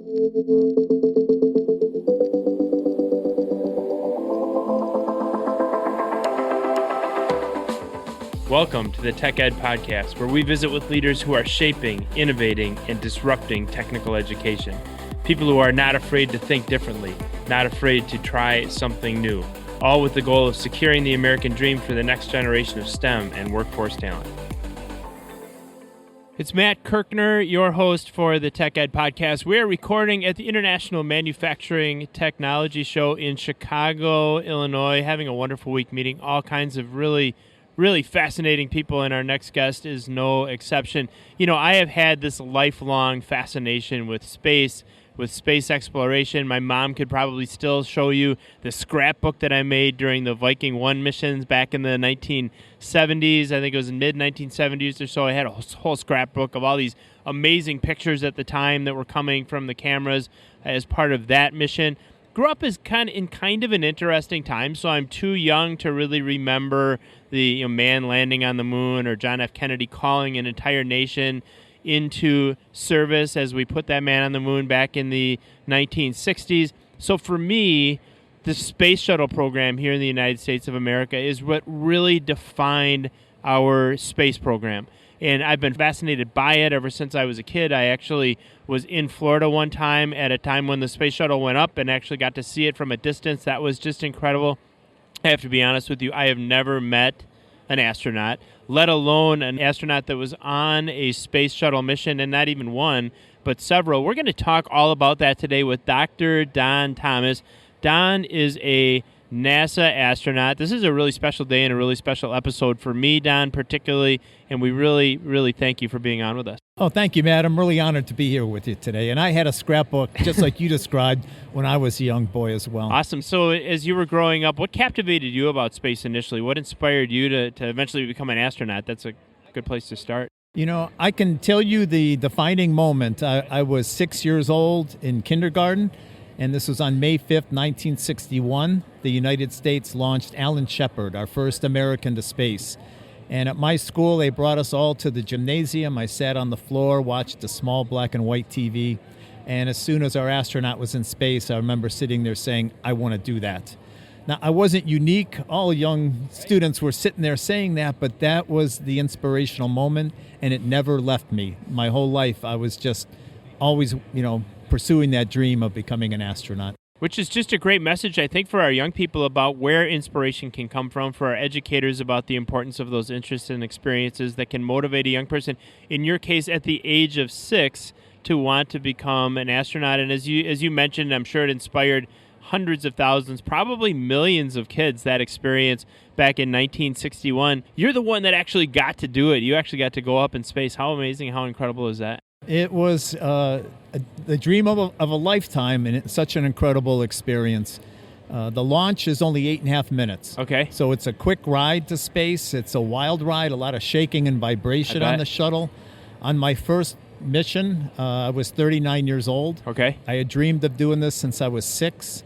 Welcome to the Tech Ed Podcast, where we visit with leaders who are shaping, innovating, and disrupting technical education. People who are not afraid to think differently, not afraid to try something new, all with the goal of securing the American dream for the next generation of STEM and workforce talent. It's Matt Kirkner, your host for the Tech Ed Podcast. We're recording at the International Manufacturing Technology Show in Chicago, Illinois, having a wonderful week, meeting all kinds of really fascinating people, and our next guest is no exception. You know, I have had this lifelong fascination with space exploration. My mom could probably still show you the scrapbook that I made during the Viking 1 missions back in the 1970s. I think it was in mid-1970s or so. I had a whole scrapbook of all these amazing pictures at the time that were coming from the cameras as part of that mission. Grew up as kind of an interesting time, so I'm too young to really remember the man landing on the moon or John F. Kennedy calling an entire nation into service as we put that man on the moon back in the 1960s. So for me, the Space Shuttle program here in the United States of America is what really defined our space program. And I've been fascinated by it ever since I was a kid. I actually was in Florida one time at a time when the Space Shuttle went up and actually got to see it from a distance. That was just incredible. I have to be honest with you, I have never met an astronaut, let alone an astronaut that was on a Space Shuttle mission, and not even one, but several. We're going to talk all about that today with Dr. Don Thomas. Don is a NASA astronaut. This is a really special day and a really special episode for me, Don, particularly, and we really thank you for being on with us. Oh, thank you, Matt. I'm really honored to be here with you today. And I had a scrapbook, just like you described, when I was a young boy as well. Awesome. So as you were growing up, what captivated you about space initially? What inspired you to eventually become an astronaut? That's a good place to start. You know, I can tell you the defining moment. I was 6 years old in kindergarten, and this was on May 5th, 1961. The United States launched Alan Shepard, our first American to space. And at my school, they brought us all to the gymnasium. I sat on the floor, watched a small black and white TV. And as soon as our astronaut was in space, I remember sitting there saying, I want to do that. Now, I wasn't unique. All young students were sitting there saying that, but that was the inspirational moment, and it never left me. My whole life, I was just always, pursuing that dream of becoming an astronaut. Which is just a great message, I think, for our young people about where inspiration can come from, for our educators about the importance of those interests and experiences that can motivate a young person, in your case, at the age of 6, to want to become an astronaut. And as you mentioned, I'm sure it inspired hundreds of thousands, probably millions of kids, that experience back in 1961. You're the one that actually got to do it. You actually got to go up in space. How amazing, how incredible is that? It was the dream of a lifetime, and it's such an incredible experience. The launch is only 8.5 minutes. Okay. So it's a quick ride to space. It's a wild ride, a lot of shaking and vibration on the shuttle. On my first mission, I was 39 years old. Okay. I had dreamed of doing this since I was 6.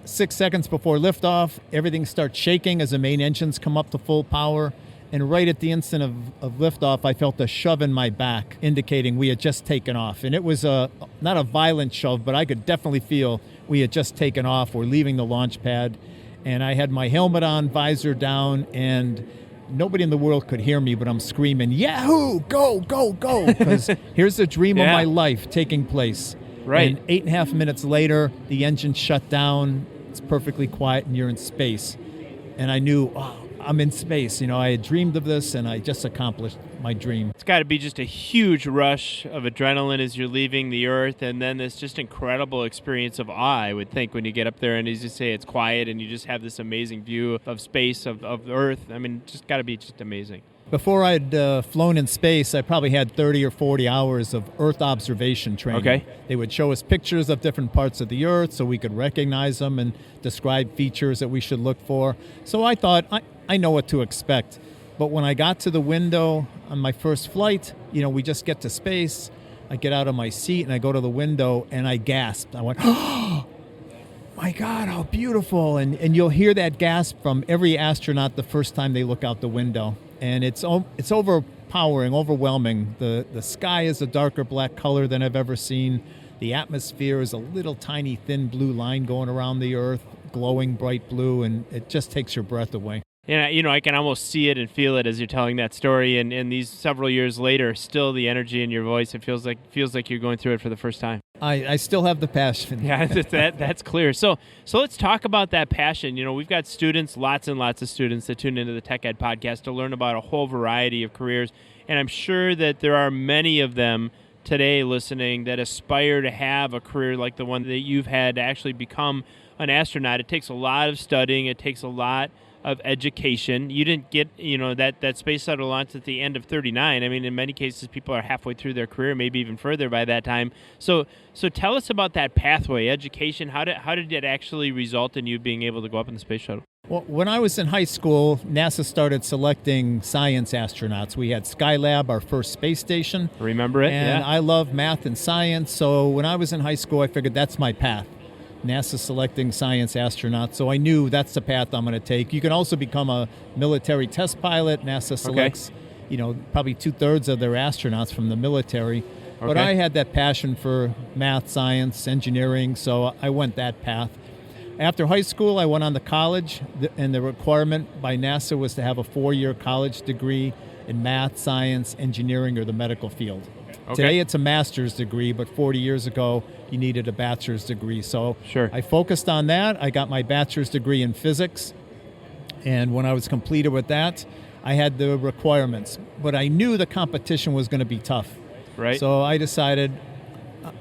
6 seconds before liftoff, everything starts shaking as the main engines come up to full power. And right at the instant of liftoff, I felt a shove in my back, indicating we had just taken off. And it was not a violent shove, but I could definitely feel we had just taken off. We're leaving the launch pad. And I had my helmet on, visor down, and nobody in the world could hear me, but I'm screaming, Yahoo! Go, go, go! Because here's the dream of my life taking place. Right. And 8.5 minutes later, the engine shut down. It's perfectly quiet, and you're in space. And I knew, I'm in space. I had dreamed of this, and I just accomplished my dream. It's got to be just a huge rush of adrenaline as you're leaving the Earth, and then this just incredible experience of awe, I would think, when you get up there and, as you say, it's quiet, and you just have this amazing view of space, of Earth. I mean, just got to be just amazing. Before I'd flown in space, I probably had 30 or 40 hours of Earth observation training. Okay. They would show us pictures of different parts of the Earth so we could recognize them and describe features that we should look for. So I thought, I know what to expect. But when I got to the window on my first flight, we just get to space. I get out of my seat and I go to the window and I gasped. I went, oh, my God, how beautiful. And you'll hear that gasp from every astronaut the first time they look out the window. And it's overpowering, overwhelming. The sky is a darker black color than I've ever seen. The atmosphere is a little tiny thin blue line going around the Earth, glowing bright blue, and it just takes your breath away. And, I can almost see it and feel it as you're telling that story. And these several years later, still the energy in your voice, it feels like you're going through it for the first time. I still have the passion. Yeah, that's clear. So let's talk about that passion. We've got students, lots and lots of students that tune into the Tech Ed podcast to learn about a whole variety of careers. And I'm sure that there are many of them today listening that aspire to have a career like the one that you've had to actually become an astronaut. It takes a lot of studying. It takes a lot of education. You didn't get, that space shuttle launched at the end of 39. I mean, in many cases, people are halfway through their career, maybe even further by that time. So tell us about that pathway, education. How did it actually result in you being able to go up in the space shuttle? Well, when I was in high school, NASA started selecting science astronauts. We had Skylab, our first space station. Remember it? And yeah. I love math and science, so when I was in high school, I figured that's my path. NASA selecting science astronauts, so I knew that's the path I'm going to take. You can also become a military test pilot. NASA selects, probably 2/3 of their astronauts from the military. But I had that passion for math, science, engineering, so I went that path. After high school, I went on to college, and the requirement by NASA was to have a 4-year college degree in math, science, engineering, or the medical field. Today it's a master's degree, but 40 years ago you needed a bachelor's degree. So I focused on that. I got my bachelor's degree in physics, and when I was completed with that, I had the requirements. But I knew the competition was going to be tough. Right. So I decided,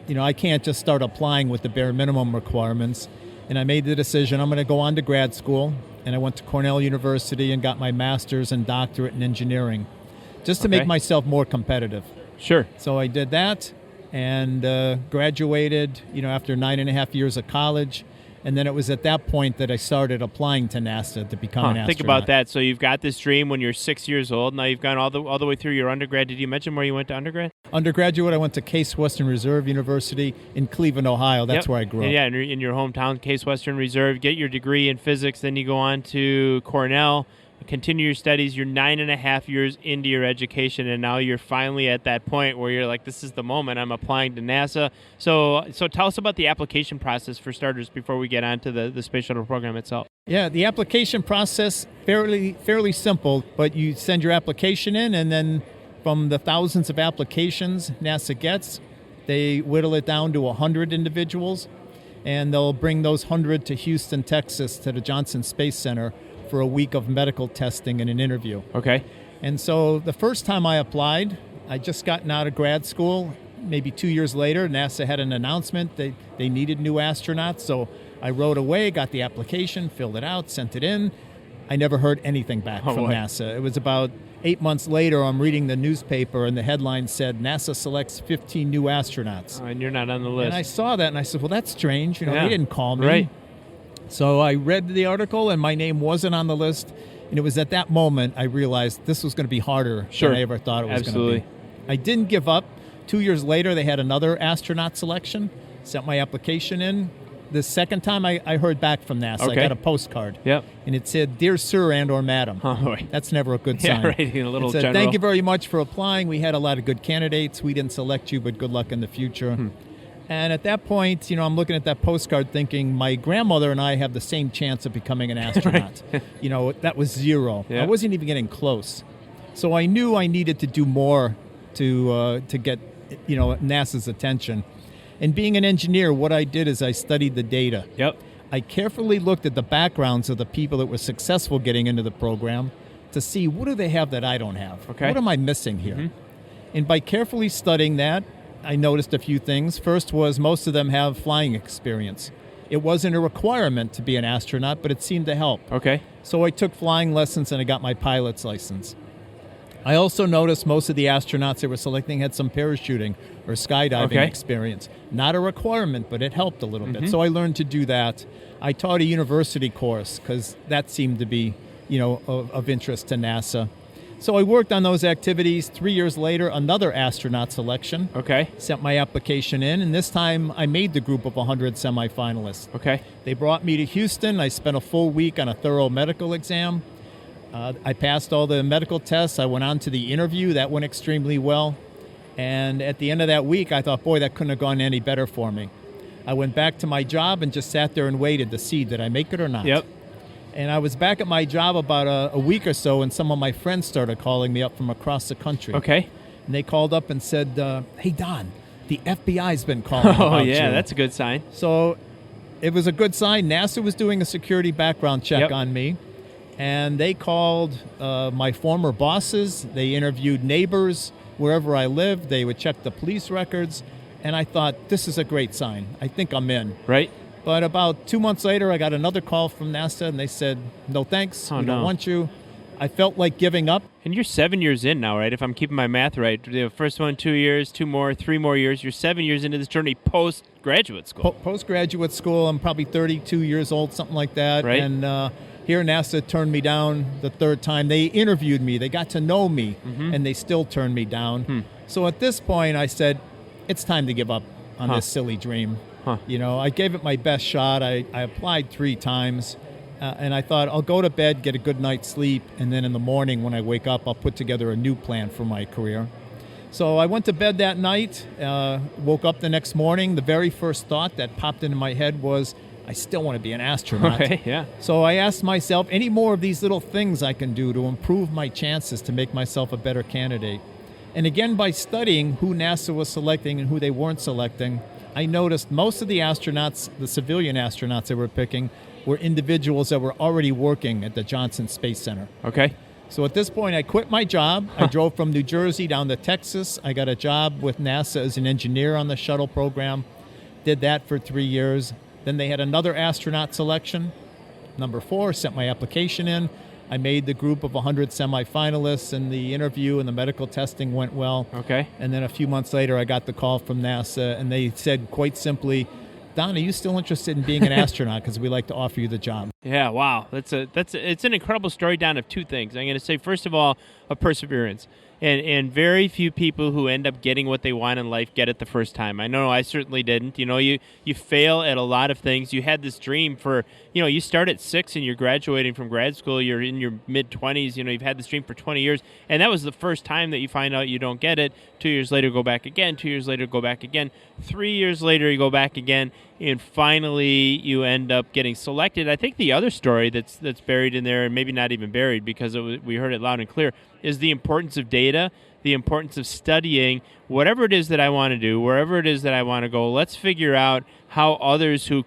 I can't just start applying with the bare minimum requirements. And I made the decision I'm going to go on to grad school, and I went to Cornell University and got my master's and doctorate in engineering, just to make myself more competitive. Sure. So I did that and graduated, after 9.5 years of college. And then it was at that point that I started applying to NASA to become an astronaut. Think about that. So you've got this dream when you're 6 years old. Now you've gone all the way through your undergrad. Did you mention where you went to undergrad? Undergraduate, I went to Case Western Reserve University in Cleveland, Ohio. That's where I grew up. Yeah, in your hometown, Case Western Reserve. Get your degree in physics. Then you go on to Cornell. Continue your studies. You're 9.5 years into your education, and now you're finally at that point where you're like, this is the moment. I'm applying to NASA. So tell us about the application process for starters before we get on to the Space Shuttle program itself. Yeah, the application process, fairly simple, but you send your application in, and then from the thousands of applications NASA gets, they whittle it down to 100 individuals, and they'll bring those 100 to Houston, Texas, to the Johnson Space Center for a week of medical testing and an interview. Okay. And so the first time I applied, I just gotten out of grad school. Maybe 2 years later, NASA had an announcement that they needed new astronauts. So I rode away, got the application, filled it out, sent it in. I never heard anything back from NASA. It was about 8 months later, I'm reading the newspaper, and the headline said, NASA selects 15 new astronauts. Oh, and you're not on the list. And I saw that, and I said, well, that's strange. They didn't call me. Right. So I read the article, and my name wasn't on the list. And it was at that moment I realized this was going to be harder than I ever thought it was going to be. I didn't give up. 2 years later, they had another astronaut selection. Sent my application in. The second time I heard back from NASA, I got a postcard. Yep. And it said, Dear Sir and or Madam. Oh, boy. That's never a good sign. Yeah, right. A little it said, general. Thank you very much for applying. We had a lot of good candidates. We didn't select you, but good luck in the future. And at that point, I'm looking at that postcard thinking my grandmother and I have the same chance of becoming an astronaut. That was zero. Yeah. I wasn't even getting close. So I knew I needed to do more to get, NASA's attention. And being an engineer, what I did is I studied the data. Yep. I carefully looked at the backgrounds of the people that were successful getting into the program to see what do they have that I don't have? Okay. What am I missing here? And by carefully studying that, I noticed a few things. First was most of them have flying experience. It wasn't a requirement to be an astronaut, but it seemed to help. Okay. So I took flying lessons and I got my pilot's license. I also noticed most of the astronauts they were selecting had some parachuting or skydiving experience. Not a requirement, but it helped a little bit. So I learned to do that. I taught a university course because that seemed to be, of interest to NASA. So I worked on those activities. 3 years later, another astronaut selection. Okay. Sent my application in, and this time I made the group of 100 semifinalists. Okay. They brought me to Houston. I spent a full week on a thorough medical exam. I passed all the medical tests. I went on to the interview. That went extremely well. And at the end of that week, I thought, boy, that couldn't have gone any better for me. I went back to my job and just sat there and waited to see, did I make it or not? Yep. And I was back at my job about a week or so, and some of my friends started calling me up from across the country. Okay. And they called up and said, hey, Don, the FBI's been calling about you. That's a good sign. So it was a good sign. NASA was doing a security background check on me, and they called my former bosses. They interviewed neighbors wherever I lived. They would check the police records, and I thought, this is a great sign. I think I'm in. Right. But about 2 months later, I got another call from NASA, and they said, no thanks, we don't want you. I felt like giving up. And you're 7 years in now, right? If I'm keeping my math right. The first one, 2 years, 2 more, 3 more years. You're 7 years into this journey post-graduate school. Post-graduate school, I'm probably 32 years old, something like that. Right. And here NASA turned me down the third time. They interviewed me. They got to know me, and they still turned me down. So at this point, I said, it's time to give up on this silly dream. You know, I gave it my best shot. I applied 3 times, and I thought I'll go to bed, get a good night's sleep, and then in the morning when I wake up, I'll put together a new plan for my career. So I went to bed that night, woke up the next morning. The very first thought that popped into my head was, I still want to be an astronaut. Okay, yeah. So I asked myself, any more of these little things I can do to improve my chances to make myself a better candidate? And again, by studying who NASA was selecting and who they weren't selecting, I noticed most of the astronauts, the civilian astronauts they were picking, were individuals that were already working at the Johnson Space Center. Okay. So at this point, I quit my job. I drove from New Jersey down to Texas. I got a job with NASA as an engineer on the shuttle program. Did that for 3 years. Then they had another astronaut selection. Number 4, sent my application in. I made the group of 100 semifinalists, and the interview and the medical testing went well. Okay. And then a few months later, I got the call from NASA, and they said quite simply, Don, are you still interested in being an astronaut? Because we'd like to offer you the job. Yeah, wow. It's an incredible story down of 2 things. I'm going to say, first of all, of perseverance. And very few people who end up getting what they want in life get it the first time. I know I certainly didn't. You know, you fail at a lot of things. You had this dream for, you know, you start at 6 and you're graduating from grad school. You're in your mid-20s. You know, you've had this dream for 20 years. And that was the first time that you find out you don't get it. 2 years later, go back again. 2 years later, go back again. 3 years later, you go back again. And finally, you end up getting selected. I think the other story that's buried in there, and maybe not even buried because we heard it loud and clear, is the importance of data, the importance of studying whatever it is that I want to do, wherever it is that I want to go. Let's figure out how others who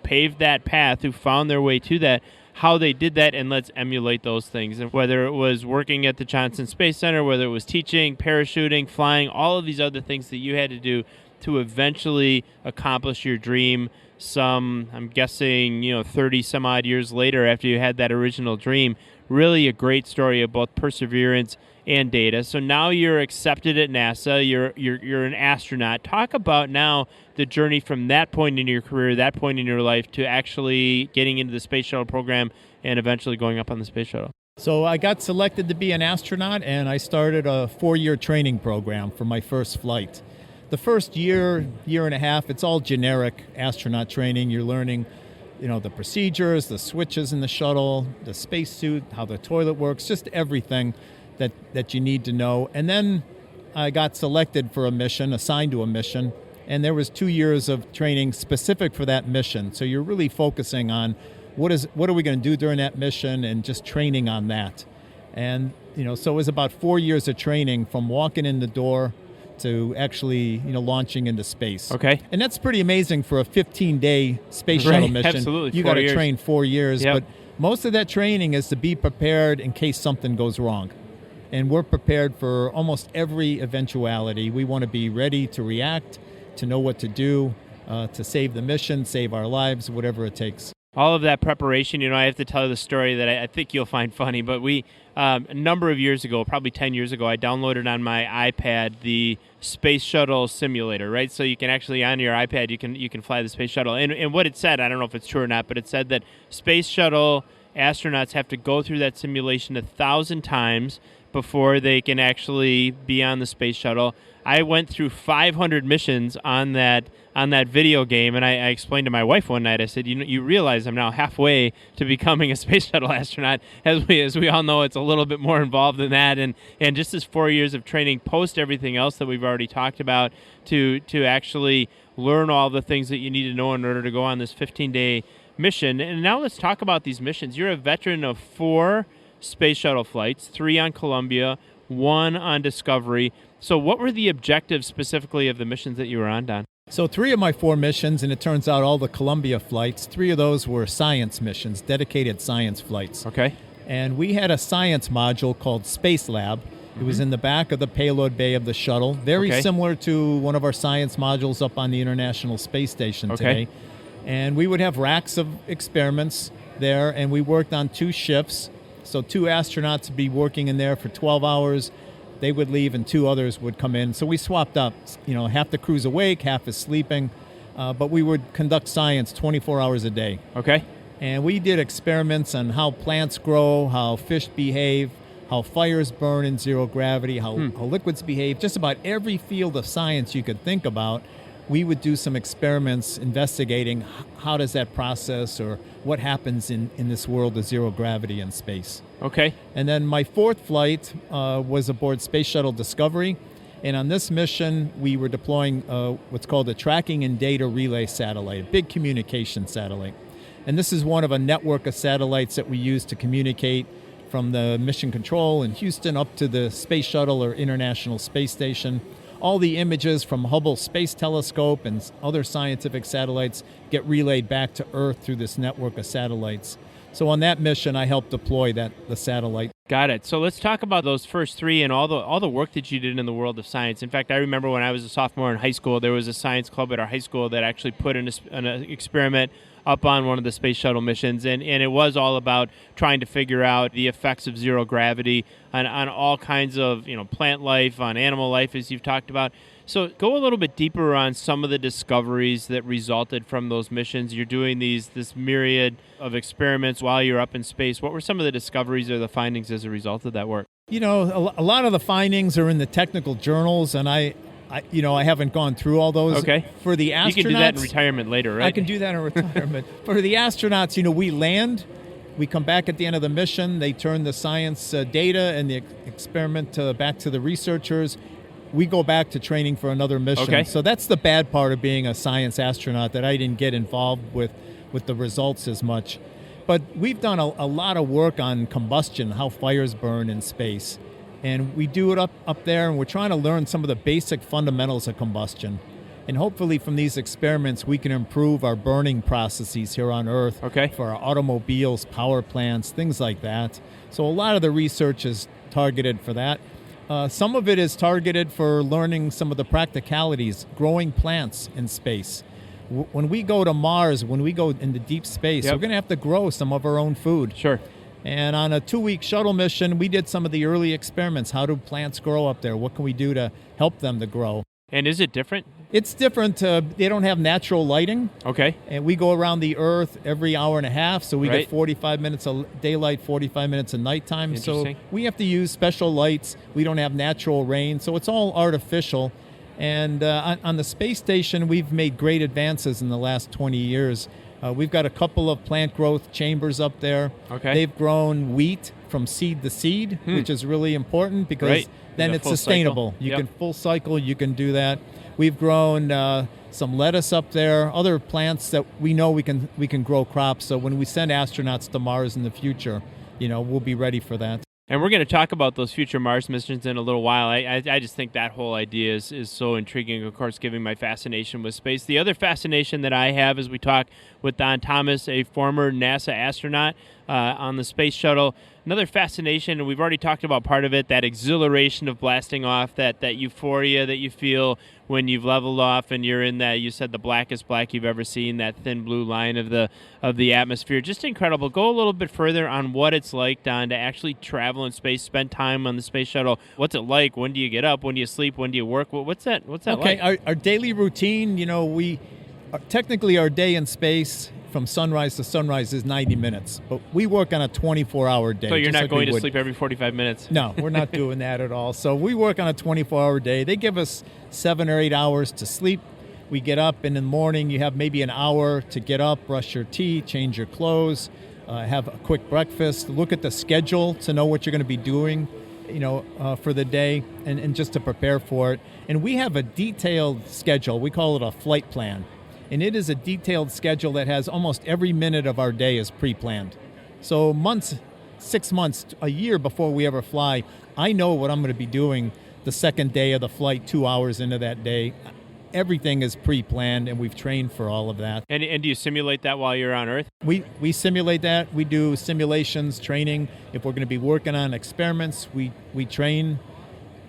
paved that path, who found their way to that, how they did that, and let's emulate those things. And whether it was working at the Johnson Space Center, whether it was teaching, parachuting, flying, all of these other things that you had to do to eventually accomplish your dream some, I'm guessing, 30 some odd years later after you had that original dream. Really a great story of both perseverance and data. So now you're accepted at NASA. You're an astronaut. Talk about now the journey from that point in your career, that point in your life, to actually getting into the Space Shuttle program and eventually going up on the Space Shuttle. So I got selected to be an astronaut, and I started a 4-year training program for my first flight. The first year and a half, it's all generic astronaut training. You're learning, the procedures, the switches in the shuttle, the spacesuit, how the toilet works, just everything that you need to know. And then I got selected for a mission, assigned to a mission, and there was 2 years of training specific for that mission. So you're really focusing on what are we going to do during that mission, and just training on that. And so it was about 4 years of training from walking in the door to actually, launching into space. Okay. And that's pretty amazing for a 15-day space shuttle mission. Absolutely. You got to 4 years. train 4 years, Yep. but most of that training is to be prepared in case something goes wrong. And we're prepared for almost every eventuality. We want to be ready to react, to know what to do, to save the mission, save our lives, whatever it takes. All of that preparation, I have to tell you the story that I think you'll find funny, but we, a number of years ago, probably 10 years ago, I downloaded on my iPad the Space Shuttle simulator, right? So you can actually, on your iPad, you can fly the Space Shuttle. And what it said, I don't know if it's true or not, but it said that Space Shuttle astronauts have to go through that simulation 1,000 times before they can actually be on the Space Shuttle. I went through 500 missions on that on that video game, and I explained to my wife one night, I said, you realize I'm now halfway to becoming a space shuttle astronaut. As we all know, it's a little bit more involved than that, and just this 4 years of training post everything else that we've already talked about to actually learn all the things that you need to know in order to go on this 15-day mission. And now let's talk about these missions. You're a veteran of 4 space shuttle flights, 3 on Columbia, 1 on Discovery. So what were the objectives specifically of the missions that you were on, Don? So 3 of my 4 missions, and it turns out all the Columbia flights, 3 of those were science missions, dedicated science flights. Okay. And we had a science module called Space Lab. It was in the back of the payload bay of the shuttle, very similar to one of our science modules up on the International Space Station today. And we would have racks of experiments there, and we worked on 2 shifts. So 2 astronauts would be working in there for 12 hours. They would leave, and 2 others would come in. So we swapped up. Half the crew's awake, half is sleeping. But we would conduct science 24 hours a day. Okay. And we did experiments on how plants grow, how fish behave, how fires burn in zero gravity, how liquids behave, just about every field of science you could think about. We would do some experiments investigating how does that process or what happens in this world of zero gravity in space. Okay. And then my 4th flight was aboard Space Shuttle Discovery. And on this mission, we were deploying what's called a tracking and data relay satellite, a big communication satellite. And this is one of a network of satellites that we use to communicate from the mission control in Houston up to the Space Shuttle or International Space Station. All the images from Hubble Space Telescope and other scientific satellites get relayed back to Earth through this network of satellites. So on that mission, I helped deploy the satellite. Got it. So let's talk about those first 3 and all the work that you did in the world of science. In fact, I remember when I was a sophomore in high school, there was a science club at our high school that actually put an experiment up on one of the space shuttle missions, and it was all about trying to figure out the effects of zero gravity on all kinds of plant life, on animal life, as you've talked about. So go a little bit deeper on some of the discoveries that resulted from those missions. You're doing this myriad of experiments while you're up in space. What were some of the discoveries or the findings as a result of that work? A lot of the findings are in the technical journals, and I haven't gone through all those. Okay. For the astronauts, you can do that in retirement later, right? I can do that in retirement. For the astronauts, we land, we come back at the end of the mission, they turn the science data and the experiment back to the researchers. We go back to training for another mission. Okay. So that's the bad part of being a science astronaut, that I didn't get involved with the results as much. But we've done a lot of work on combustion, how fires burn in space. And we do it up there, and we're trying to learn some of the basic fundamentals of combustion. And hopefully from these experiments, we can improve our burning processes here on Earth for our automobiles, power plants, things like that. So a lot of the research is targeted for that. Some of it is targeted for learning some of the practicalities, growing plants in space. When we go to Mars, when we go into deep space, we're going to have to grow some of our own food. Sure. And on a 2-week shuttle mission, we did some of the early experiments. How do plants grow up there? What can we do to help them to grow? And is it different? It's different. They don't have natural lighting. Okay. And we go around the Earth every hour and a half, so we get 45 minutes of daylight, 45 minutes of nighttime. So we have to use special lights. We don't have natural rain, so it's all artificial. And on the space station, we've made great advances in the last 20 years. We've got a couple of plant growth chambers up there. Okay. They've grown wheat from seed to seed, which is really important because then it's sustainable. You can full cycle, you can do that. We've grown some lettuce up there, other plants that we know we can grow crops. So when we send astronauts to Mars in the future, we'll be ready for that. And we're going to talk about those future Mars missions in a little while. I just think that whole idea is so intriguing, of course, given my fascination with space. The other fascination that I have as we talk with Don Thomas, a former NASA astronaut on the Space Shuttle. Another fascination, and we've already talked about part of it, that exhilaration of blasting off, that euphoria that you feel when you've leveled off and you're in that, you said, the blackest black you've ever seen, that thin blue line of the atmosphere. Just incredible. Go a little bit further on what it's like, Don, to actually travel in space, spend time on the Space Shuttle. What's it like? When do you get up? When do you sleep? When do you work? What's that like? Okay, our daily routine, technically our day in space from sunrise to sunrise is 90 minutes, but we work on a 24-hour day. So you're not going to sleep every 45 minutes? No, we're not doing that at all. So we work on a 24-hour day. They give us 7 or 8 hours to sleep. We get up, and in the morning you have maybe an hour to get up, brush your teeth, change your clothes, have a quick breakfast, look at the schedule to know what you're going to be doing, for the day, and just to prepare for it. And we have a detailed schedule. We call it a flight plan. And it is a detailed schedule that has almost every minute of our day is pre-planned. So 6 months, a year before we ever fly, I know what I'm going to be doing the second day of the flight, 2 hours into that day. Everything is pre-planned, and we've trained for all of that. And do you simulate that while you're on Earth? We simulate that. We do simulations, training. If we're going to be working on experiments, we train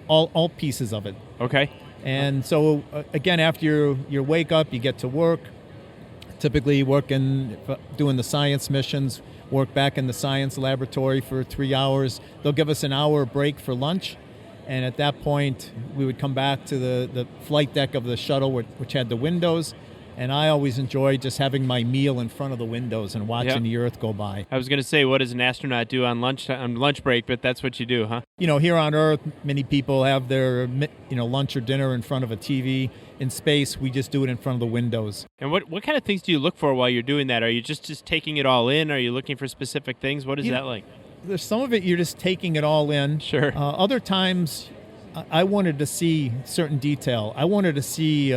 all pieces of it. Okay. And so, again, after you wake up, you get to work. Typically doing the science missions, work back in the science laboratory for 3 hours. They'll give us an hour break for lunch. And at that point, we would come back to the flight deck of the shuttle, which had the windows. And I always enjoy just having my meal in front of the windows and watching the Earth go by. I was going to say, what does an astronaut do on lunch break? But that's what you do, huh? Here on Earth, many people have their lunch or dinner in front of a TV. In space, we just do it in front of the windows. And what kind of things do you look for while you're doing that? Are you just taking it all in? Are you looking for specific things? What is that like? There's some of it you're just taking it all in. Sure. Other times, I wanted to see certain detail. I wanted to see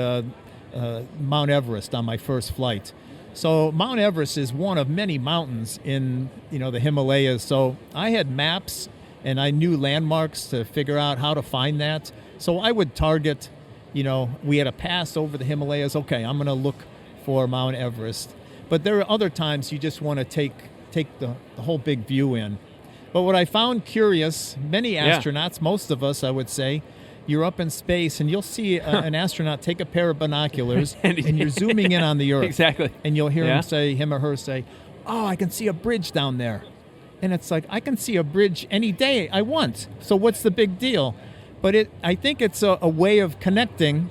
Mount Everest on my first flight. So Mount Everest is one of many mountains in the Himalayas. So I had maps and I knew landmarks to figure out how to find that. So I would target, we had a pass over the Himalayas. Okay, I'm going to look for Mount Everest. But there are other times you just want to take the whole big view in. But what I found curious, many astronauts, most of us, I would say, you're up in space and you'll see an astronaut take a pair of binoculars and you're zooming in on the Earth. Exactly. And you'll hear him or her say, "Oh, I can see a bridge down there." And it's like, I can see a bridge any day I want. So what's the big deal? But I think it's a way of connecting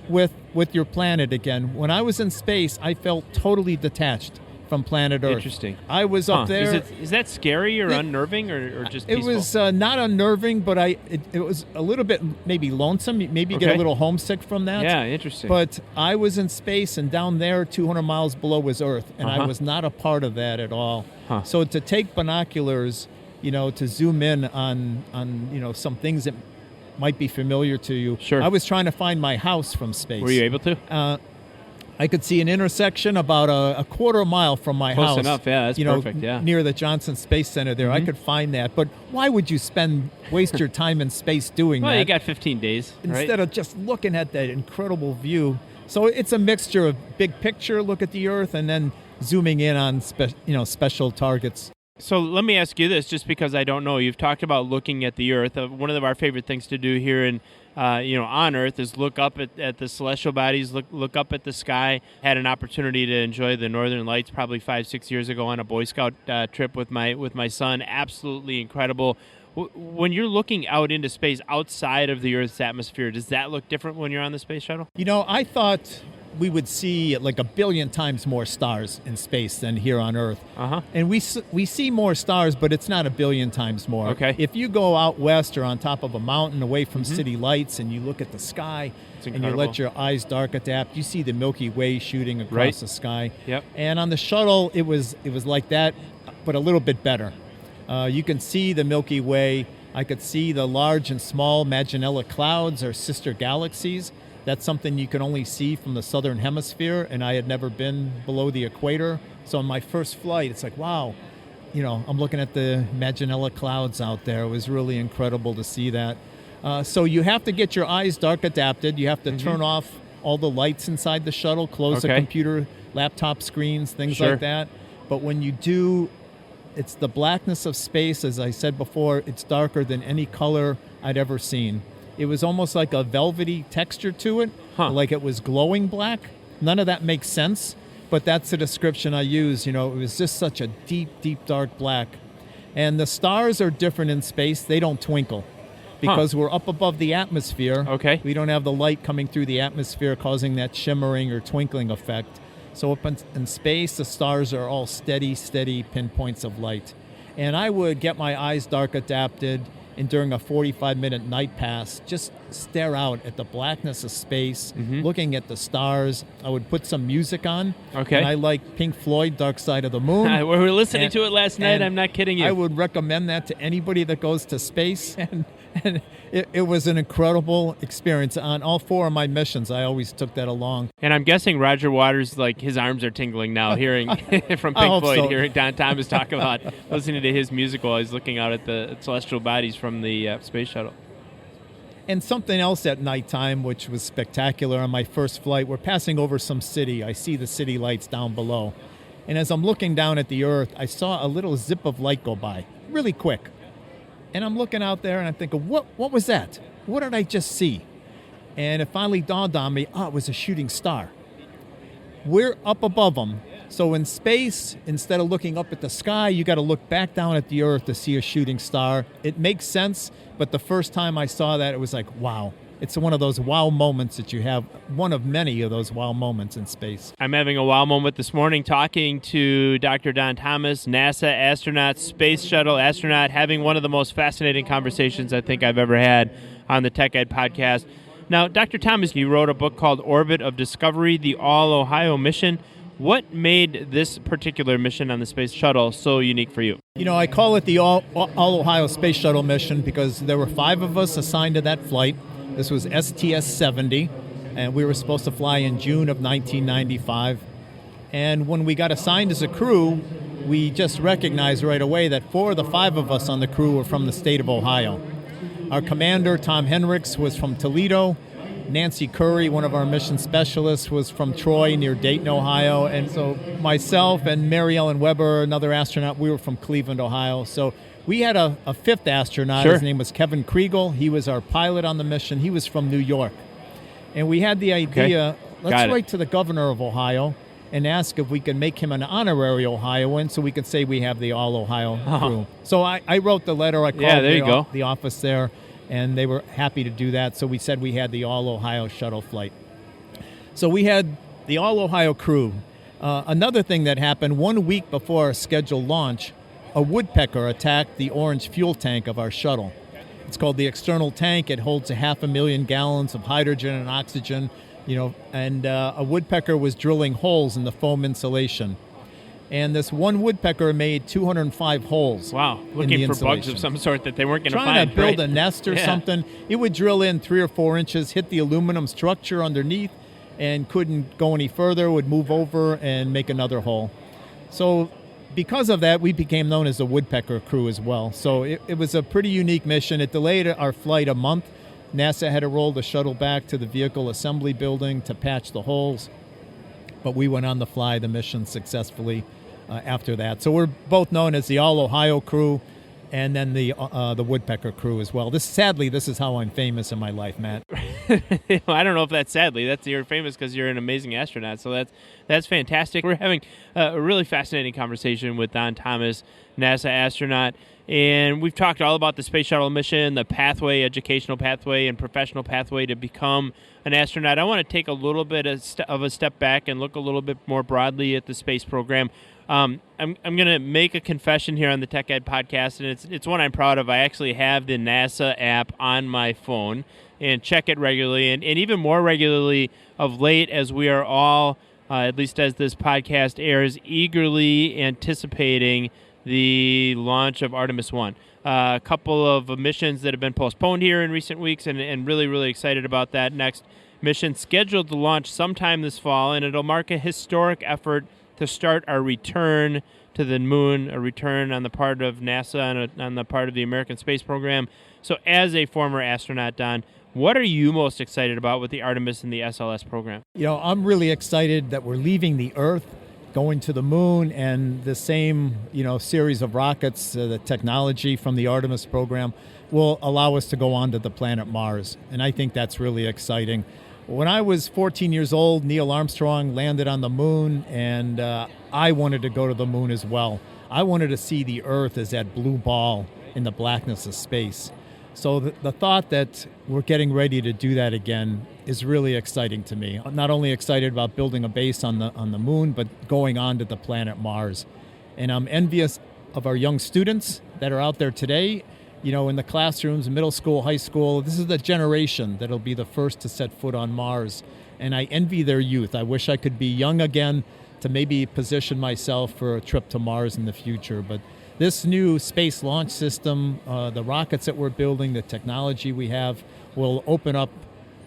with your planet again. When I was in space, I felt totally detached from planet Earth. Interesting. I was up there. Is that scary or unnerving or just peaceful? It was not unnerving, but it was a little bit maybe lonesome. Maybe get a little homesick from that. Yeah, interesting. But I was in space, and down there, 200 miles below was Earth, and I was not a part of that at all. So to take binoculars, to zoom in on some things that might be familiar to you. Sure. I was trying to find my house from space. Were you able to? I could see an intersection about a quarter mile from my house. Close enough, yeah, that's perfect, yeah. Near the Johnson Space Center there. I could find that. But why would you waste your time in space doing that? Well, you got 15 days, instead of just looking at that incredible view. So it's a mixture of big picture, look at the Earth, and then zooming in on special targets. So let me ask you this, just because I don't know. You've talked about looking at the Earth. One of our favorite things to do here in on Earth is look up at the celestial bodies, look up at the sky. Had an opportunity to enjoy the Northern Lights probably 5-6 years ago on a Boy Scout trip with my son. Absolutely incredible. When you're looking out into space outside of the Earth's atmosphere, does that look different when you're on the space shuttle? I thought we would see like 1 billion times more stars in space than here on Earth. And we see more stars, but it's not 1 billion times more. Okay. If you go out west or on top of a mountain away from city lights and you look at the sky and you let your eyes dark adapt, you see the Milky Way shooting across the sky. Yep. And on the shuttle, it was like that, but a little bit better. You can see the Milky Way. I could see the large and small Magellan clouds, or sister galaxies. That's something you can only see from the southern hemisphere, and I had never been below the equator. So on my first flight, it's like, wow, I'm looking at the Magellan clouds out there. It was really incredible to see that. So you have to get your eyes dark adapted. You have to turn off all the lights inside the shuttle, close the computer, laptop screens, things like that. But when you do, it's the blackness of space. As I said before, it's darker than any color I'd ever seen. It was almost like a velvety texture to it, like it was glowing black. None of that makes sense, but that's the description I use. It was just such a deep, deep, dark black. And the stars are different in space. They don't twinkle because we're up above the atmosphere. Okay. We don't have the light coming through the atmosphere causing that shimmering or twinkling effect. So up in space, the stars are all steady pinpoints of light. And I would get my eyes dark adapted and during a 45-minute night pass, just stare out at the blackness of space, looking at the stars. I would put some music on. Okay. And I like Pink Floyd, Dark Side of the Moon. We were listening to it last night. I'm not kidding you. I would recommend that to anybody that goes to space. And it was an incredible experience. On all 4 of my missions, I always took that along. And I'm guessing Roger Waters, like, his arms are tingling now hearing from Pink Floyd, hearing Don Thomas talk about listening to his music while he's looking out at the celestial bodies from the space shuttle. And something else at nighttime, which was spectacular on my first flight, we're passing over some city. I see the city lights down below. And as I'm looking down at the Earth, I saw a little zip of light go by, really quick. And I'm looking out there and I'm thinking, what was that? What did I just see? And it finally dawned on me, it was a shooting star. We're up above them. So in space, instead of looking up at the sky, you got to look back down at the Earth to see a shooting star. It makes sense, but the first time I saw that, it was like, wow. It's one of those wow moments that you have, one of many of those wow moments in space. I'm having a wow moment this morning talking to Dr. Don Thomas, NASA astronaut, Space Shuttle astronaut, having one of the most fascinating conversations I think I've ever had on the Tech Ed podcast. Now, Dr. Thomas, you wrote a book called Orbit of Discovery, the All-Ohio Mission. What made this particular mission on the Space Shuttle so unique for you? You know, I call it the All-Ohio Space Shuttle mission because there were 5 of us assigned to that flight. This was STS-70, and we were supposed to fly in June of 1995. And when we got assigned as a crew, we just recognized right away that 4 of the 5 of us on the crew were from the state of Ohio. Our commander, Tom Henricks, was from Toledo. Nancy Curry, one of our mission specialists, was from Troy near Dayton, Ohio. And so myself and Mary Ellen Weber, another astronaut, we were from Cleveland, Ohio. So we had a 5th astronaut. Sure. His name was Kevin Kriegel. He was our pilot on the mission. He was from New York. And we had the idea, let's write to the governor of Ohio and ask if we can make him an honorary Ohioan so we can say we have the all-Ohio crew. So I wrote the letter. I called the office there, and they were happy to do that. So we said we had the all-Ohio shuttle flight. So we had the all-Ohio crew. Another thing that happened, 1 week before our scheduled launch, a woodpecker attacked the orange fuel tank of our shuttle. It's called the external tank. It holds 500,000 gallons of hydrogen and oxygen, and a woodpecker was drilling holes in the foam insulation. And this one woodpecker made 205 holes. Wow, looking for bugs of some sort that they weren't going to find. Trying to build a nest or something. It would drill in 3 or 4 inches, hit the aluminum structure underneath, and couldn't go any further, would move over and make another hole. So because of that, we became known as the Woodpecker Crew as well. So it was a pretty unique mission. It delayed our flight a month. NASA had to roll the shuttle back to the vehicle assembly building to patch the holes. But we went on to fly the mission successfully after that. So we're both known as the All-Ohio Crew and then the Woodpecker Crew as well. Sadly, this is how I'm famous in my life, Matt. I don't know if that's sadly. You're famous because you're an amazing astronaut. So that's fantastic. We're having a really fascinating conversation with Don Thomas, NASA astronaut, and we've talked all about the Space Shuttle mission, the pathway, educational pathway, and professional pathway to become an astronaut. I want to take a little bit of a step back and look a little bit more broadly at the space program. I'm going to make a confession here on the Tech Ed podcast, and it's one I'm proud of. I actually have the NASA app on my phone and check it regularly, and even more regularly of late as we are all, at least as this podcast airs, eagerly anticipating the launch of Artemis 1. A couple of missions that have been postponed here in recent weeks, and really, really excited about that next mission scheduled to launch sometime this fall, and it'll mark a historic effort to start our return to the moon, a return on the part of NASA and on the part of the American space program. So as a former astronaut, Don, what are you most excited about with the Artemis and the SLS program? I'm really excited that we're leaving the Earth, going to the moon, and the same, series of rockets, the technology from the Artemis program will allow us to go on to the planet Mars. And I think that's really exciting. When I was 14 years old, Neil Armstrong landed on the moon, and I wanted to go to the moon as well. I wanted to see the Earth as that blue ball in the blackness of space. So the thought that we're getting ready to do that again is really exciting to me. I'm not only excited about building a base on the moon, but going on to the planet Mars. And I'm envious of our young students that are out there today in the classrooms, middle school, high school. This is the generation that'll be the first to set foot on Mars. And I envy their youth. I wish I could be young again to maybe position myself for a trip to Mars in the future. But this new space launch system, the rockets that we're building, the technology we have, will open up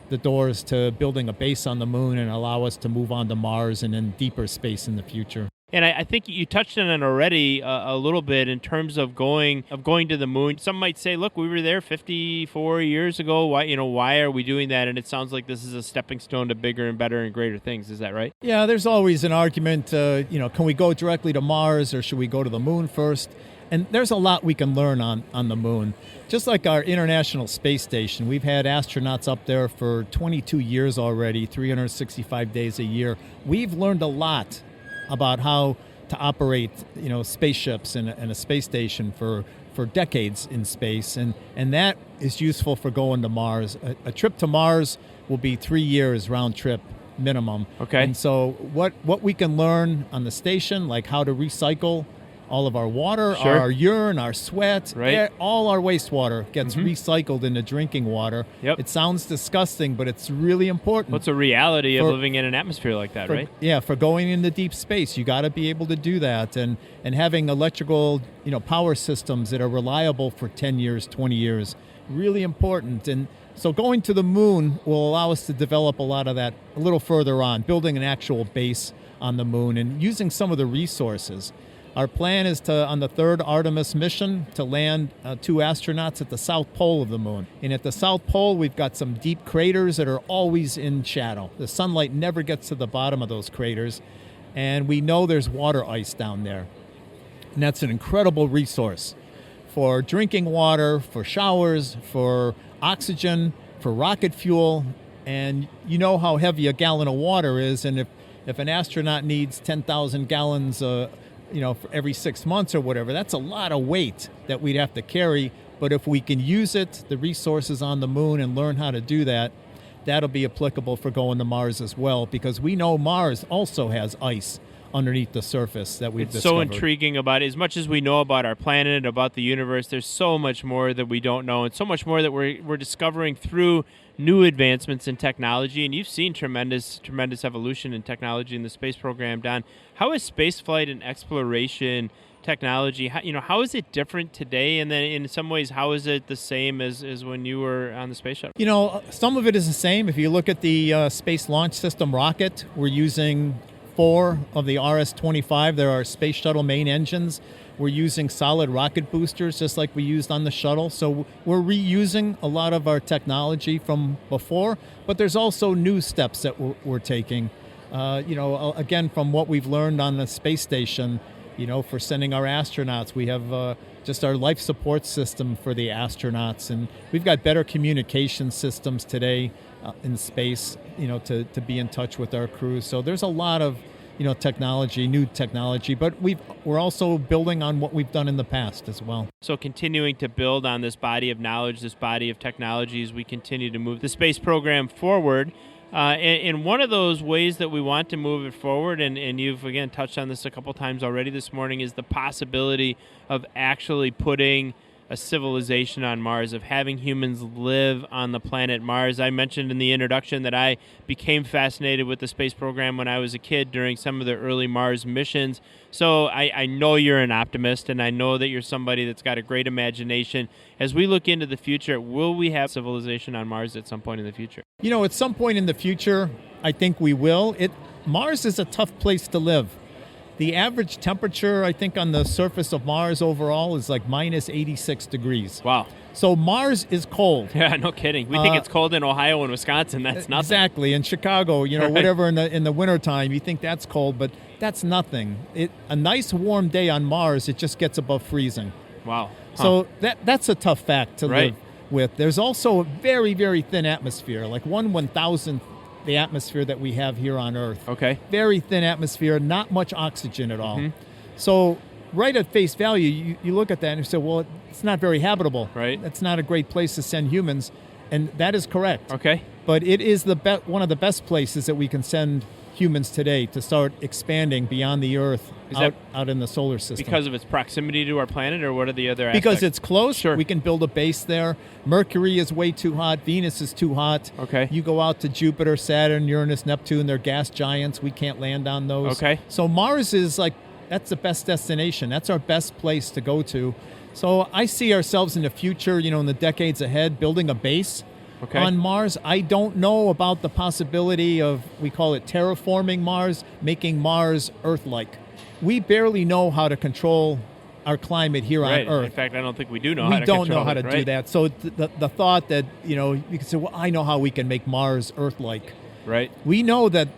the doors to building a base on the moon and allow us to move on to Mars and in deeper space in the future. And I think you touched on it already a little bit in terms of going to the moon. Some might say, look, we were there 54 years ago. Why are we doing that? And it sounds like this is a stepping stone to bigger and better and greater things. Is that right? Yeah, there's always an argument, can we go directly to Mars or should we go to the moon first? And there's a lot we can learn on the moon. Just like our International Space Station, we've had astronauts up there for 22 years already, 365 days a year. We've learned a lot about how to operate, spaceships and a space station for decades in space, and that is useful for going to Mars. A trip to Mars will be 3 years round trip minimum. Okay. And so what we can learn on the station, like how to recycle all of our water, Sure. our urine, our sweat, Right. all our wastewater gets recycled into drinking water. Yep. It sounds disgusting, but it's really important. What's the reality of living in an atmosphere like that, right? Yeah, for going into deep space, you got to be able to do that, and having electrical, power systems that are reliable for 10 years, 20 years, really important. And so going to the moon will allow us to develop a lot of that a little further on, building an actual base on the moon and using some of the resources. Our plan is on the third Artemis mission, to land 2 astronauts at the South Pole of the moon. And at the South Pole, we've got some deep craters that are always in shadow. The sunlight never gets to the bottom of those craters, and we know there's water ice down there. And that's an incredible resource for drinking water, for showers, for oxygen, for rocket fuel. And you know how heavy a gallon of water is, and if an astronaut needs 10,000 gallons for every 6 months or whatever, that's a lot of weight that we'd have to carry. But if we can use it, the resources on the moon, and learn how to do that, that'll be applicable for going to Mars as well, because we know Mars also has ice underneath the surface that we've discovered. It's so intriguing about it. As much as we know about our planet, about the universe, there's so much more that we don't know, and so much more that we're discovering through new advancements in technology. And you've seen tremendous evolution in technology in the space program, Don. How is spaceflight and exploration technology, how is it different today? And then in some ways, how is it the same as when you were on the space shuttle? Some of it is the same. If you look at the Space Launch System rocket, we're using 4 of the RS-25. There are Space Shuttle main engines. We're using solid rocket boosters just like we used on the shuttle. So we're reusing a lot of our technology from before, but there's also new steps that we're taking. Again, from what we've learned on the space station, for sending our astronauts, we have just our life support system for the astronauts, and we've got better communication systems today in space, to be in touch with our crews. So there's a lot of technology, new technology, but we're also building on what we've done in the past as well. So continuing to build on this body of knowledge, this body of technology, as we continue to move the space program forward. And one of those ways that we want to move it forward, and you've, again, touched on this a couple times already this morning, is the possibility of actually putting a civilization on Mars, of having humans live on the planet Mars. I mentioned in the introduction that I became fascinated with the space program when I was a kid during some of the early Mars missions. So I know you're an optimist, and I know that you're somebody that's got a great imagination. As we look into the future, will we have civilization on Mars at some point in the future? At some point in the future, I think we will. Mars is a tough place to live. The average temperature, I think, on the surface of Mars overall is like minus 86 degrees. Wow. So Mars is cold. Yeah, no kidding. We think it's cold in Ohio and Wisconsin. That's nothing. Exactly. In Chicago, whatever in the wintertime, you think that's cold, but that's nothing. A nice warm day on Mars, it just gets above freezing. Wow. Huh. So that's a tough fact to live with. There's also a very, very thin atmosphere, like 1/1000th the atmosphere that we have here on Earth. Okay. Very thin atmosphere, not much oxygen at all. Mm-hmm. So right at face value, you look at that and you say, well, it's not very habitable. Right. That's not a great place to send humans. And that is correct. Okay. But it is one of the best places that we can send humans today to start expanding beyond the Earth out in the solar system. Because of its proximity to our planet, or what are the other aspects? Because it's close, Sure. we can build a base there. Mercury is way too hot. Venus is too hot. Okay. You go out to Jupiter, Saturn, Uranus, Neptune, they're gas giants. We can't land on those. Okay. So Mars is that's the best destination. That's our best place to go to. So I see ourselves in the future, in the decades ahead, building a base on Mars. I don't know about the possibility of, we call it terraforming Mars, making Mars Earth-like. We barely know how to control our climate here on Earth. In fact, I don't think we do know how to We don't control know how to do that. So the thought that, you can say, well, I know how we can make Mars Earth-like. Right. We know that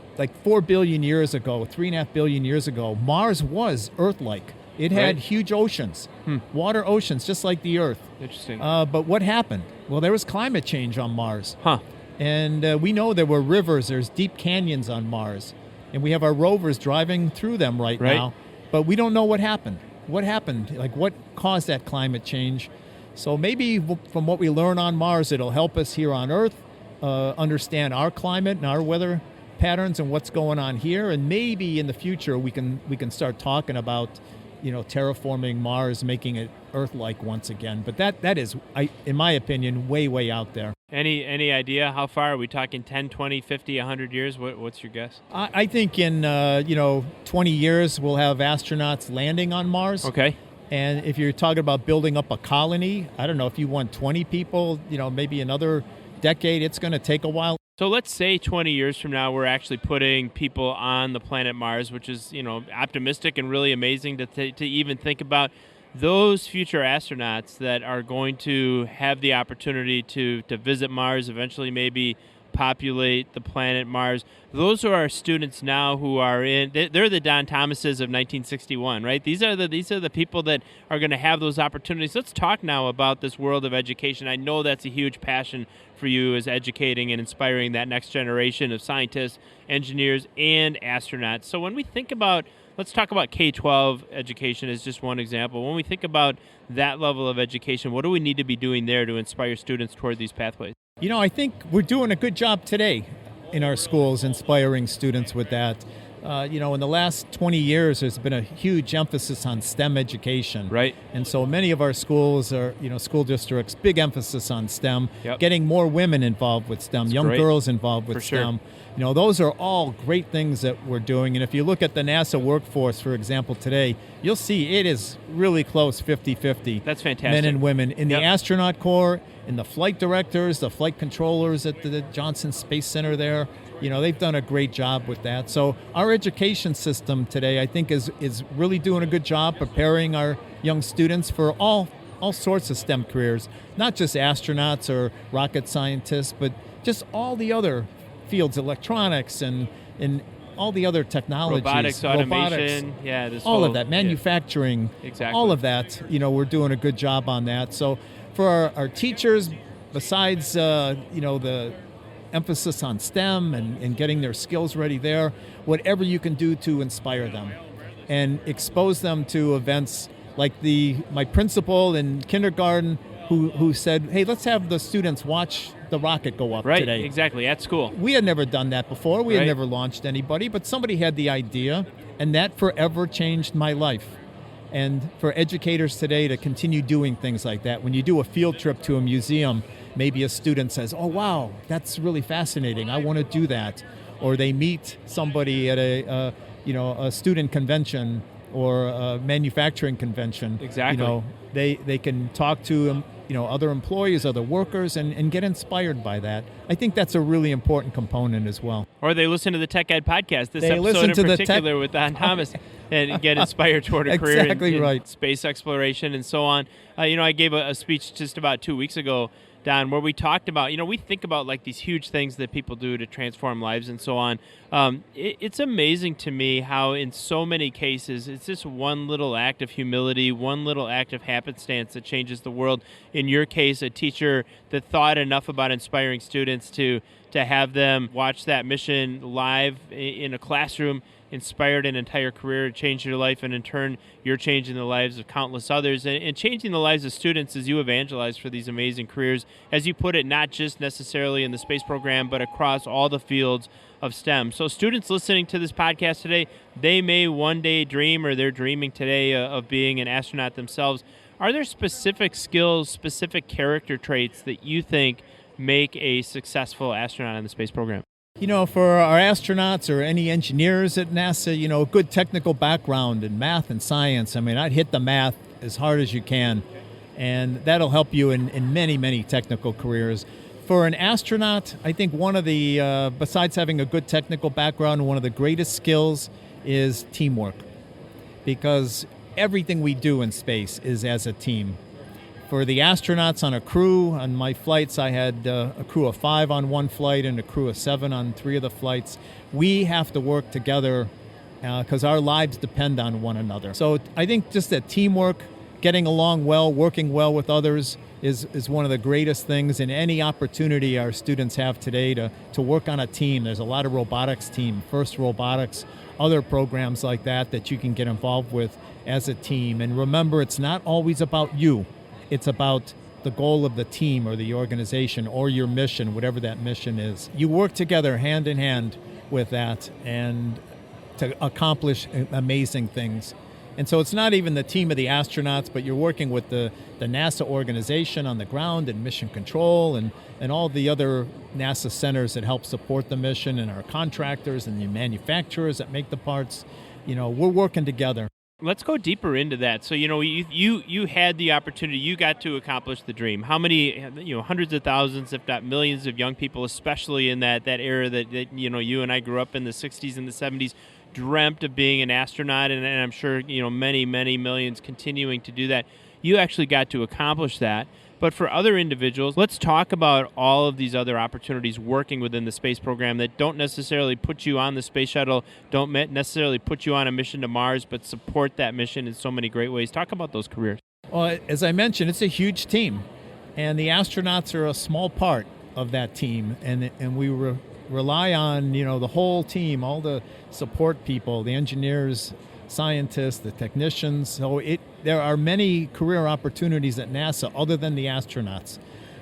4 billion years ago, 3.5 billion years ago, Mars was Earth-like. It had huge oceans, water oceans, just like the Earth. Interesting. But what happened? Well, there was climate change on Mars. Huh. And we know there were rivers, there's deep canyons on Mars. And we have our rovers driving through them right now. But we don't know what happened. What happened? What caused that climate change? So maybe from what we learn on Mars, it'll help us here on Earth understand our climate and our weather patterns and what's going on here. And maybe in the future we can start talking about terraforming Mars, making it Earth-like once again. But that is, in my opinion, way out there. Any idea how far? Are we talking 10, 20, 50, 100 years? What's your guess? I think in 20 years we'll have astronauts landing on Mars. Okay. And if you're talking about building up a colony, I don't know, if you want 20 people, maybe another decade, it's going to take a while. So let's say 20 years from now, we're actually putting people on the planet Mars, which is, optimistic and really amazing to even think about. Those future astronauts that are going to have the opportunity to visit Mars, eventually maybe populate the planet Mars. Those are our students now who are they're the Don Thomases of 1961, right? These are the people that are going to have those opportunities. Let's talk now about this world of education. I know that's a huge passion for you, is educating and inspiring that next generation of scientists, engineers, and astronauts. So when we think about, let's talk about K-12 education as just one example. When we think about that level of education, what do we need to be doing there to inspire students toward these pathways? I think we're doing a good job today in our schools, inspiring students with that. In the last 20 years, there's been a huge emphasis on STEM education. Right. And so many of our schools are, school districts, big emphasis on STEM, getting more women involved with STEM, young girls involved with STEM. Sure. Those are all great things that we're doing. And if you look at the NASA workforce, for example, today, you'll see it is really close, 50-50. That's fantastic. Men and women. In the astronaut corps, in the flight directors, the flight controllers at the Johnson Space Center there, they've done a great job with that. So our education system today, I think, is really doing a good job preparing our young students for all sorts of STEM careers, not just astronauts or rocket scientists, but just all the other fields, electronics and all the other technologies. Robotics, automation, all of that, manufacturing, exactly. All of that, we're doing a good job on that. So for our teachers, besides, the emphasis on STEM and getting their skills ready there, whatever you can do to inspire them and expose them to events like my principal in kindergarten who said, hey, let's have the students watch the rocket go up today. Right, exactly, at school. We had never done that before. We had never launched anybody, but somebody had the idea, and that forever changed my life. And for educators today to continue doing things like that, when you do a field trip to a museum, maybe a student says, oh, wow, that's really fascinating. I want to do that. Or they meet somebody at a student convention or a manufacturing convention. Exactly. They can talk to other employees, other workers, and get inspired by that. I think that's a really important component as well. Or they listen to the Tech Ed podcast, this they episode in particular with Don Thomas, and get inspired toward a career in space exploration and so on. I gave a speech just about 2 weeks ago, Don, where we talked about, we think about like these huge things that people do to transform lives and so on. It's amazing to me how in so many cases, it's just one little act of humility, one little act of happenstance that changes the world. In your case, a teacher that thought enough about inspiring students to have them watch that mission live in a classroom, inspired an entire career, changed your life, and in turn, you're changing the lives of countless others and changing the lives of students as you evangelize for these amazing careers. As you put it, not just necessarily in the space program, but across all the fields of STEM. So students listening to this podcast today, they may one day dream, or they're dreaming today of being an astronaut themselves. Are there specific skills, specific character traits that you think make a successful astronaut in the space program? For our astronauts or any engineers at NASA, a good technical background in math and science. I'd hit the math as hard as you can, and that'll help you in many, many technical careers. For an astronaut, I think one of the, besides having a good technical background, one of the greatest skills is teamwork, because everything we do in space is as a team. For the astronauts on a crew, on my flights, I had a crew of 5 on one flight and a crew of 7 on 3 of the flights. We have to work together because our lives depend on one another. So I think just that teamwork, getting along well, working well with others is one of the greatest things in any opportunity our students have today to work on a team. There's a lot of robotics team, FIRST Robotics, other programs like that you can get involved with as a team. And remember, it's not always about you. It's about the goal of the team or the organization or your mission, whatever that mission is. You work together hand in hand with that and to accomplish amazing things. And so it's not even the team of the astronauts, but you're working with the NASA organization on the ground and mission control and all the other NASA centers that help support the mission, and our contractors and the manufacturers that make the parts. We're working together. Let's go deeper into that. So, you had the opportunity, you got to accomplish the dream. How many, hundreds of thousands, if not millions of young people, especially in that era that you and I grew up in the 60s and the 70s, dreamt of being an astronaut, and I'm sure, many, many millions continuing to do that. You actually got to accomplish that. But for other individuals, let's talk about all of these other opportunities working within the space program that don't necessarily put you on the space shuttle, don't necessarily put you on a mission to Mars, but support that mission in so many great ways. Talk about those careers. Well, as I mentioned, it's a huge team, and the astronauts are a small part of that team, and we rely on the whole team, all the support people, the engineers, scientists, the technicians. So there are many career opportunities at NASA other than the astronauts.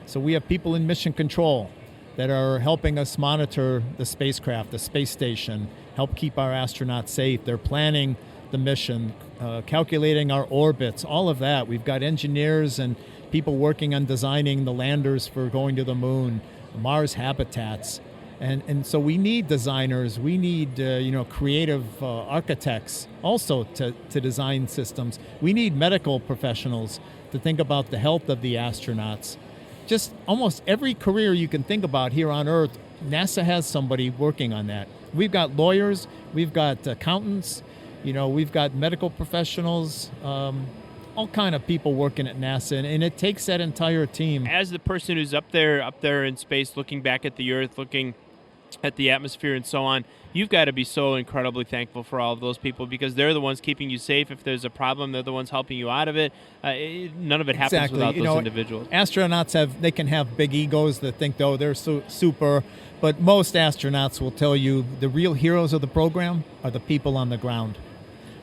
So we have people in mission control that are helping us monitor the spacecraft, the space station, help keep our astronauts safe. They're planning the mission, calculating our orbits, all of that. We've got engineers and people working on designing the landers for going to the moon, Mars habitats. And so we need designers, we need creative architects also to design systems. We need medical professionals to think about the health of the astronauts. Just almost every career you can think about here on Earth, NASA has somebody working on that. We've got lawyers, we've got accountants, we've got medical professionals, all kind of people working at NASA, and it takes that entire team. As the person who's up there in space, looking back at the Earth, looking at the atmosphere and so on, you've got to be so incredibly thankful for all of those people, because they're the ones keeping you safe. If there's a problem, they're the ones helping you out of it. None of it happens without those individuals. Astronauts they can have big egos that think, they're so super, but most astronauts will tell you the real heroes of the program are the people on the ground.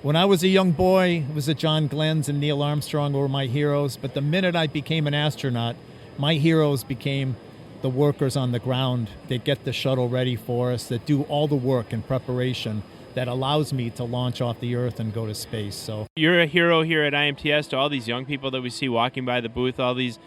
When I was a young boy, it was the John Glenn's and Neil Armstrong were my heroes, but the minute I became an astronaut, my heroes became the workers on the ground that get the shuttle ready for us, that do all the work and preparation that allows me to launch off the Earth and go to space. So you're a hero here at IMTS to all these young people that we see walking by the booth, all these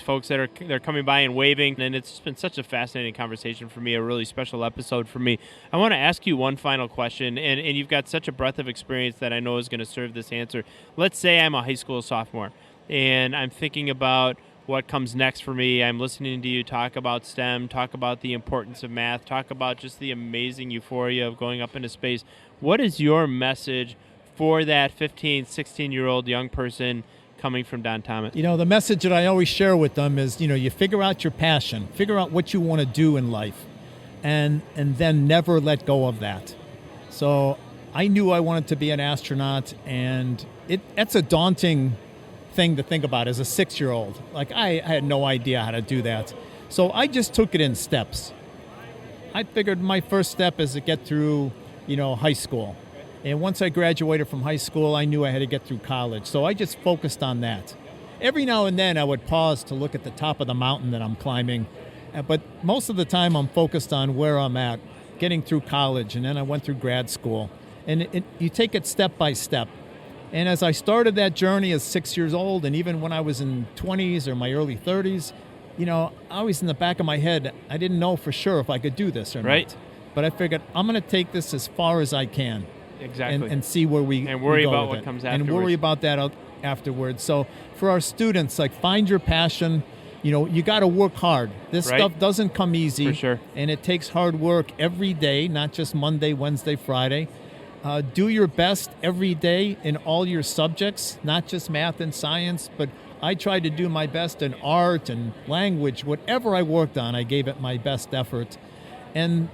folks that they're coming by and waving, and it's been such a fascinating conversation for me, a really special episode for me. I want to ask you one final question, and you've got such a breadth of experience that I know is going to serve this answer. Let's say I'm a high school sophomore, and I'm thinking about what comes next for me. I'm listening to you talk about STEM, talk about the importance of math, talk about just the amazing euphoria of going up into space. What is your message for that 15, 16-year-old young person coming from Don Thomas? The message that I always share with them is, you figure out your passion, figure out what you want to do in life, and then never let go of that. So I knew I wanted to be an astronaut, and that's a daunting thing to think about as a 6-year-old. Like, I had no idea how to do that. So I just took it in steps. I figured my first step is to get through, high school. And once I graduated from high school, I knew I had to get through college. So I just focused on that. Every now and then I would pause to look at the top of the mountain that I'm climbing. But most of the time I'm focused on where I'm at getting through college, and then I went through grad school. And you take it step by step. And as I started that journey as 6 years old, and even when I was in 20s or my early 30s, always in the back of my head, I didn't know for sure if I could do this or not. But I figured I'm going to take this as far as I can. Exactly. And see where we and worry we go about with what it. comes afterwards. And worry about that afterwards. So for our students, find your passion. You got to work hard. This stuff doesn't come easy. For sure. And it takes hard work every day, not just Monday, Wednesday, Friday. Do your best every day in all your subjects, not just math and science, but I tried to do my best in art and language. Whatever I worked on, I gave it my best effort. And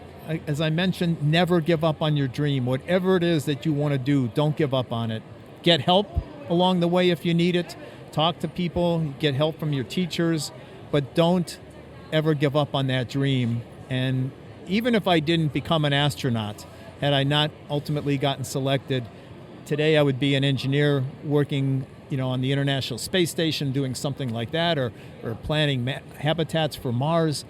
as I mentioned, never give up on your dream. Whatever it is that you want to do, don't give up on it. Get help along the way if you need it. Talk to people, get help from your teachers, but don't ever give up on that dream. And even if I didn't become an astronaut, had I not ultimately gotten selected, today I would be an engineer working, on the International Space Station, doing something like that, or planning habitats for Mars.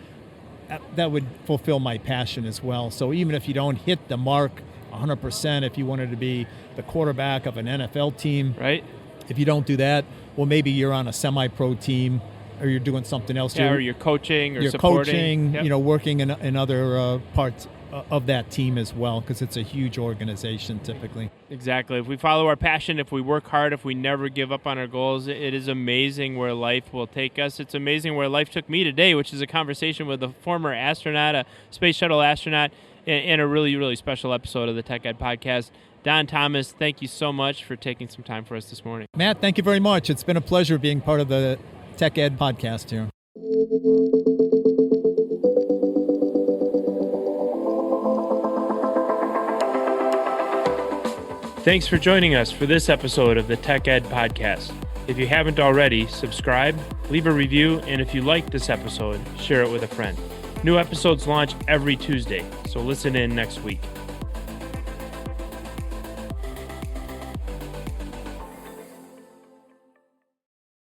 That would fulfill my passion as well. So even if you don't hit the mark 100%, if you wanted to be the quarterback of an NFL team, if you don't do that, well, maybe you're on a semi-pro team, or you're doing something else. Or you're coaching, or you're supporting. coaching, working in other parts of that team as well, because it's a huge organization typically. Exactly. If we follow our passion, if we work hard, if we never give up on our goals, it is amazing where life will take us. It's amazing where life took me today, which is a conversation with a former astronaut, a space shuttle astronaut, and a really, really special episode of the Tech Ed Podcast. Don Thomas, thank you so much for taking some time for us this morning. Matt, thank you very much. It's been a pleasure being part of the Tech Ed Podcast here. Thanks for joining us for this episode of the Tech Ed Podcast. If you haven't already, subscribe, leave a review, and if you liked this episode, share it with a friend. New episodes launch every Tuesday, so listen in next week.